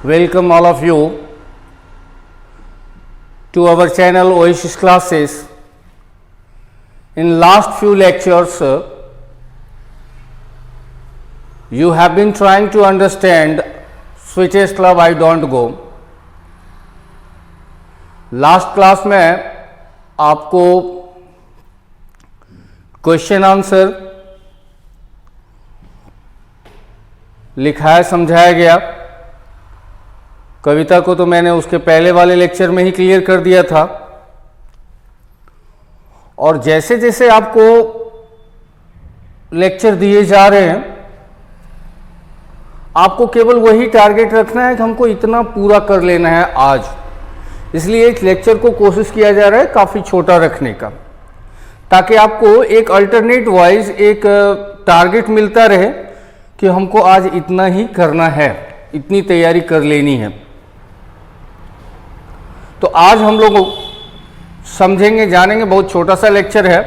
Welcome all of you to our channel Oasis Classes. In last few lectures, you have been trying to understand Sweetest Love I Don't Go. Last class में आपको question answer लिखाया समझाया गया। कविता को तो मैंने उसके पहले वाले लेक्चर में ही क्लियर कर दिया था, और जैसे जैसे आपको लेक्चर दिए जा रहे हैं आपको केवल वही टारगेट रखना है कि हमको इतना पूरा कर लेना है आज। इसलिए इस लेक्चर को कोशिश किया जा रहा है काफ़ी छोटा रखने का, ताकि आपको एक अल्टरनेट वाइज एक टारगेट मिलता रहे कि हमको आज इतना ही करना है, इतनी तैयारी कर लेनी है। तो आज हम लोग समझेंगे जानेंगे, बहुत छोटा सा लेक्चर है,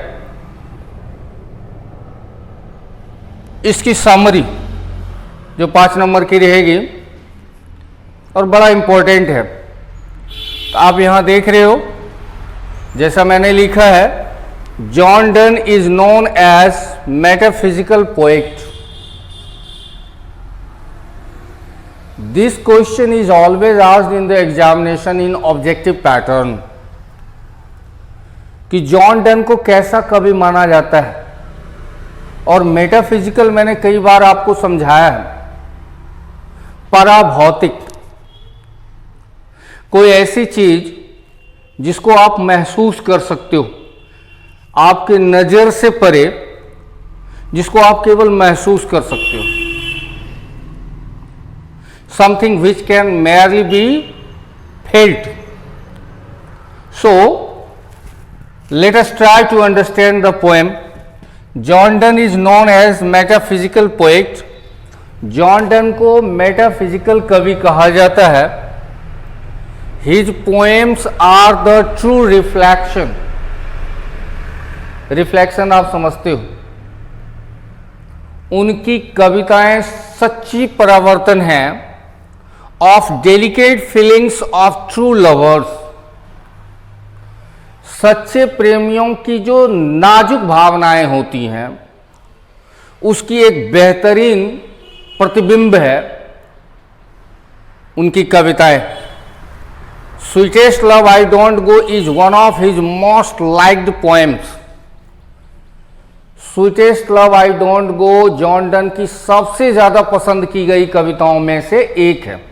इसकी समरी जो 5 नंबर की रहेगी और बड़ा इंपॉर्टेंट है। तो आप यहां देख रहे हो जैसा मैंने लिखा है, John Donne is known as metaphysical poet. This question is always asked in the examination in objective pattern कि जॉन डन को कैसा कवि माना जाता है, और मेटाफिजिकल मैंने कई बार आपको समझाया है। पराभौतिक, कोई ऐसी चीज जिसको आप महसूस कर सकते हो, आपके नजर से परे, जिसको आप केवल महसूस कर सकते हो। Something which can merely be felt. So, let us try to understand the poem. John Donne is known as metaphysical poet. John Donne को metaphysical कवि कहा जाता है। His poems are the true reflection. Reflection आप समझते हो, उनकी कविताएं सच्ची परावर्तन हैं of delicate feelings of true lovers। सच्चे प्रेमियों की जो नाजुक भावनाएं होती हैं उसकी एक बेहतरीन प्रतिबिंब है उनकी कविताएं। Sweetest love I don't go is one of his most liked poems. Sweetest love I don't go John Donne की सबसे ज्यादा पसंद की गई कविताओं में से एक है।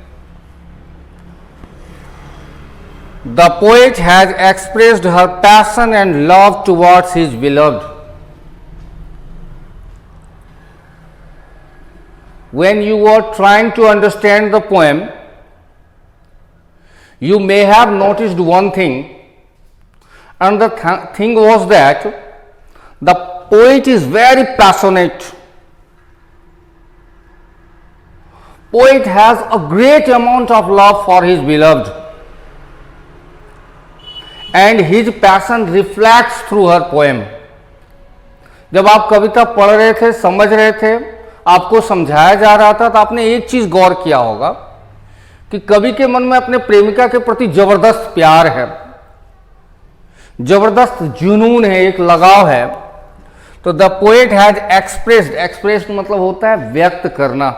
The poet has expressed her passion and love towards his beloved. When you were trying to understand the poem, you may have noticed one thing, and the thing was that the poet is very passionate. Poet has a great amount of love for his beloved, and his passion reflects through her poem. जब आप कविता पढ़ रहे थे, समझ रहे थे, आपको समझाया जा रहा था, तो आपने एक चीज गौर किया होगा कि कवि के मन में अपने प्रेमिका के प्रति जबरदस्त प्यार है, जबरदस्त जुनून है, एक लगाव है। तो द पोएट हैज एक्सप्रेस्ड मतलब होता है व्यक्त करना।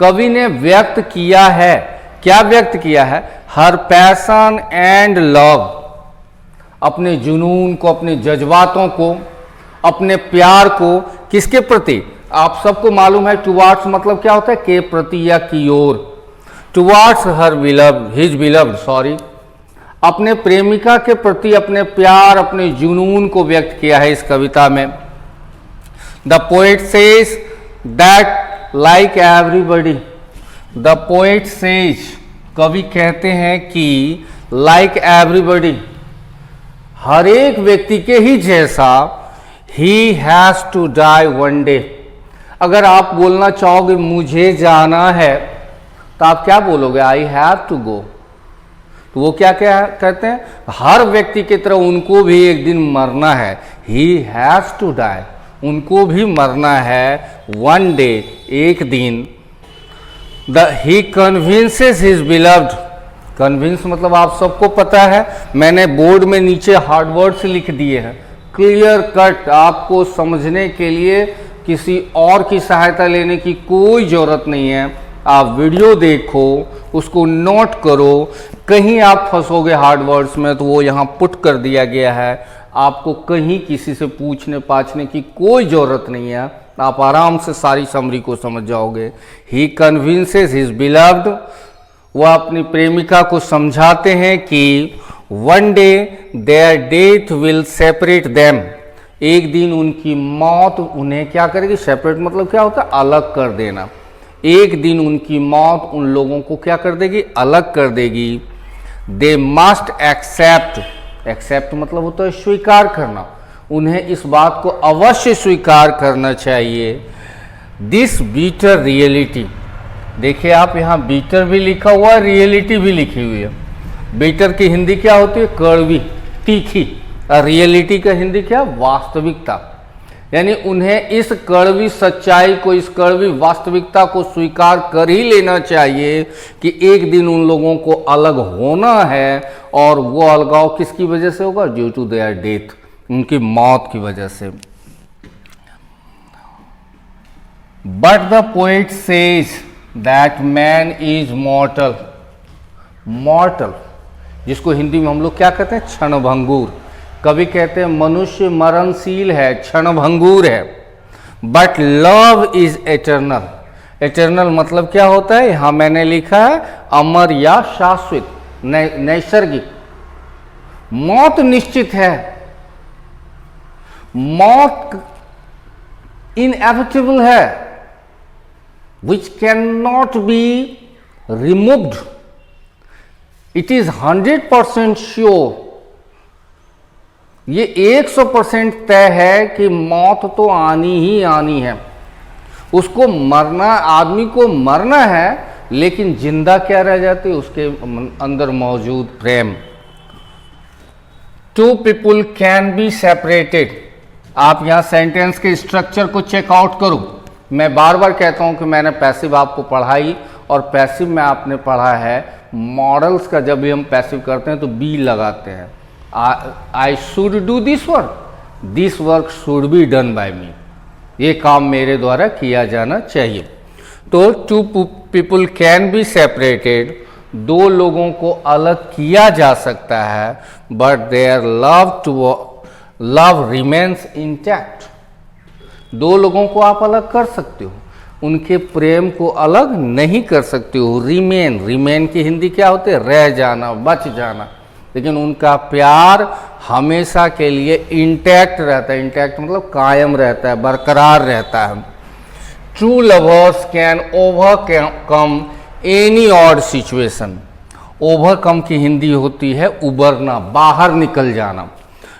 कवि ने व्यक्त किया है, क्या व्यक्त किया है? हर पैशन एंड लव, अपने जुनून को, अपने जज्बातों को, अपने प्यार को, किसके प्रति? आप सबको मालूम है टुवार्ड्स मतलब क्या होता है? के प्रति या की ओर। टुवार्ड्स हर बिलव्ड, हिज बिलव्ड, सॉरी, अपने प्रेमिका के प्रति अपने प्यार, अपने जुनून को व्यक्त किया है इस कविता में। The poet says that like everybody, the poet says, कवि कहते हैं कि लाइक एवरीबडी, हर एक व्यक्ति के ही जैसा, he has to die one day. अगर आप बोलना चाहोगे मुझे जाना है, तो आप क्या बोलोगे? I have to go. तो वो क्या क्या कहते हैं? हर व्यक्ति की तरह उनको भी एक दिन मरना है, ही हैज टू डाई, उनको भी मरना है, वन डे, एक दिन। ही कन्विंसेस हिज बिलव्ड। कन्विंस मतलब आप सबको पता है, मैंने बोर्ड में नीचे हार्ड वर्ड्स लिख दिए हैं, क्लियर कट, आपको समझने के लिए किसी और की सहायता लेने की कोई ज़रूरत नहीं है। आप वीडियो देखो, उसको नोट करो, कहीं आप फंसोगे हार्ड वर्ड्स में तो वो यहाँ पुट कर दिया गया है, आपको कहीं किसी से पूछने पाछने की कोई ज़रूरत नहीं है, आप आराम से सारी समरी को समझ जाओगे। ही कन्विंसेस हिज बिलव्ड, वह अपनी प्रेमिका को समझाते हैं कि one day there death will separate them, एक दिन उनकी मौत उन्हें क्या करेगी, सेपरेट मतलब क्या होता है, अलग कर देना, एक दिन उनकी मौत उन लोगों को क्या कर देगी, अलग कर देगी। दे मस्ट एक्सेप्ट, एक्सेप्ट मतलब होता है स्वीकार करना, उन्हें इस बात को अवश्य स्वीकार करना चाहिए। दिस बीटर रियलिटी, देखिए आप यहाँ बीटर भी लिखा हुआ है, रियलिटी भी लिखी हुई है। बीटर की हिंदी क्या होती है, कड़वी, तीखी, और रियलिटी का हिंदी क्या, वास्तविकता। यानी उन्हें इस कड़वी सच्चाई को, इस कड़वी वास्तविकता को स्वीकार कर ही लेना चाहिए कि एक दिन उन लोगों को अलग होना है, और वो अलगाव किसकी वजह से होगा, ड्यू टू देयर डेथ, उनकी मौत की वजह से। But the poet says that man is मॉर्टल, मॉर्टल जिसको हिंदी में हम लोग क्या कहते हैं, क्षणभंगुर। कभी कहते हैं मनुष्य मरणशील है, क्षणभंगुर है। But love is eternal, eternal मतलब क्या होता है, यहां मैंने लिखा है अमर या शाश्वत, नैसर्गिक। मौत निश्चित है, मौत इनएविटेबल है, which cannot be removed, it is 100% sure, ये 100% तय है कि मौत तो आनी ही आनी है, उसको मरना, आदमी को मरना है, लेकिन जिंदा क्या रह जाती है, उसके अंदर मौजूद प्रेम। Two people can be separated, आप यहां सेंटेंस के स्ट्रक्चर को चेकआउट करो। मैं बार बार कहता हूं कि मैंने पैसिव आपको पढ़ाई, और पैसिव में आपने पढ़ा है मॉडल्स का, जब भी हम पैसिव करते हैं तो बी लगाते हैं। I should do this work should be done by me, ये काम मेरे द्वारा किया जाना चाहिए। तो two people can be separated, दो लोगों को अलग किया जा सकता है, but their love remains intact, दो लोगों को आप अलग कर सकते हो, उनके प्रेम को अलग नहीं कर सकते हो। रिमेन, रिमेन की हिंदी क्या होती है, रह जाना, बच जाना, लेकिन उनका प्यार हमेशा के लिए इंटैक्ट रहता है। इंटैक्ट मतलब कायम रहता है, बरकरार रहता है। True lovers can overcome any odd situation, overcome की हिंदी होती है उबरना, बाहर निकल जाना।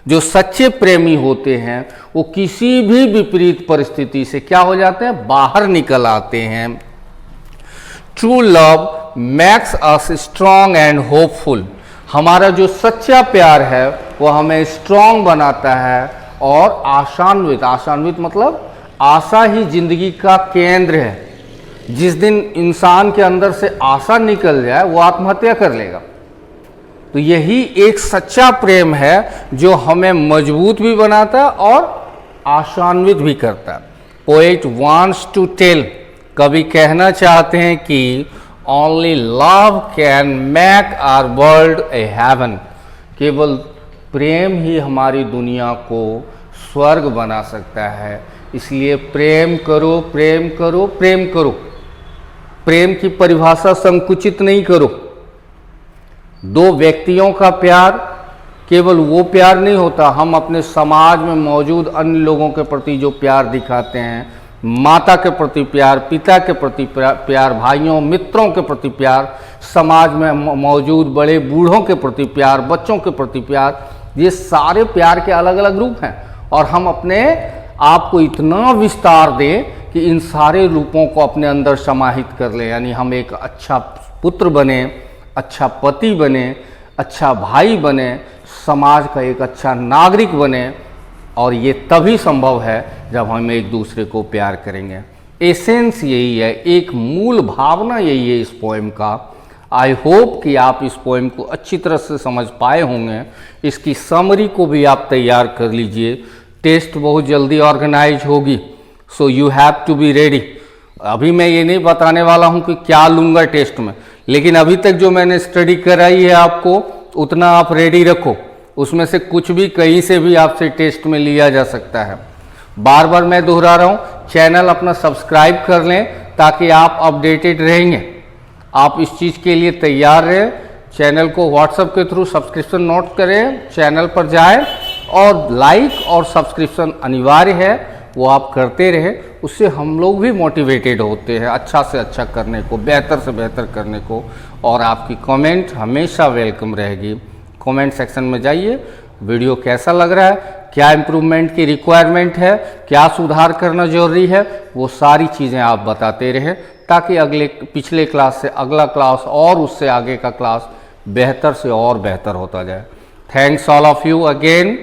जो सच्चे प्रेमी होते हैं वो किसी भी विपरीत परिस्थिति से क्या हो जाते हैं, बाहर निकल आते हैं। True love makes us strong and hopeful, हमारा जो सच्चा प्यार है वो हमें स्ट्रॉन्ग बनाता है और आशान्वित, आशान्वित मतलब आशा ही जिंदगी का केंद्र है। जिस दिन इंसान के अंदर से आशा निकल जाए वो आत्महत्या कर लेगा। तो यही एक सच्चा प्रेम है जो हमें मजबूत भी बनाता है और आशान्वित भी करता है। पोएट वांट्स टू टेल, कवि कहना चाहते हैं कि only love can make our world a heaven, केवल प्रेम ही हमारी दुनिया को स्वर्ग बना सकता है। इसलिए प्रेम करो, प्रेम करो, प्रेम करो। प्रेम की परिभाषा संकुचित नहीं करो। दो व्यक्तियों का प्यार केवल वो प्यार नहीं होता, हम अपने समाज में मौजूद अन्य लोगों के प्रति जो प्यार दिखाते हैं, माता के प्रति प्यार, पिता के प्रति प्यार, भाइयों मित्रों के प्रति प्यार, समाज में मौजूद बड़े बूढ़ों के प्रति प्यार, बच्चों के प्रति प्यार, ये सारे प्यार के अलग अलग रूप हैं। और हम अपने आप को इतना विस्तार दें कि इन सारे रूपों को अपने अंदर समाहित कर लें, यानी हम एक अच्छा पुत्र बने, अच्छा पति बने, अच्छा भाई बने, समाज का एक अच्छा नागरिक बने। और ये तभी संभव है जब हम एक दूसरे को प्यार करेंगे। एसेंस यही है, एक मूल भावना यही है इस पोएम का। आई होप कि आप इस पोएम को अच्छी तरह से समझ पाए होंगे। इसकी समरी को भी आप तैयार कर लीजिए, टेस्ट बहुत जल्दी ऑर्गेनाइज होगी, so you have to be ready. अभी मैं ये नहीं बताने वाला हूँ कि क्या लूँगा टेस्ट में, लेकिन अभी तक जो मैंने स्टडी कराई है आपको उतना आप रेडी रखो, उसमें से कुछ भी कहीं से भी आपसे टेस्ट में लिया जा सकता है। बार बार मैं दोहरा रहा हूँ, चैनल अपना सब्सक्राइब कर लें ताकि आप अपडेटेड रहेंगे। आप इस चीज़ के लिए तैयार रहें। चैनल को व्हाट्सएप के थ्रू सब्सक्रिप्शन नोट करें, चैनल पर जाएं और लाइक और सब्सक्रिप्शन अनिवार्य है, वो आप करते रहें। उससे हम लोग भी मोटिवेटेड होते हैं अच्छा से अच्छा करने को, बेहतर से बेहतर करने को। और आपकी कमेंट हमेशा वेलकम रहेगी। कमेंट सेक्शन में जाइए, वीडियो कैसा लग रहा है, क्या इम्प्रूवमेंट की रिक्वायरमेंट है, क्या सुधार करना जरूरी है, वो सारी चीज़ें आप बताते रहें ताकि पिछले क्लास से अगला क्लास और उससे आगे का क्लास बेहतर से और बेहतर होता जाए। Thanks all of you again.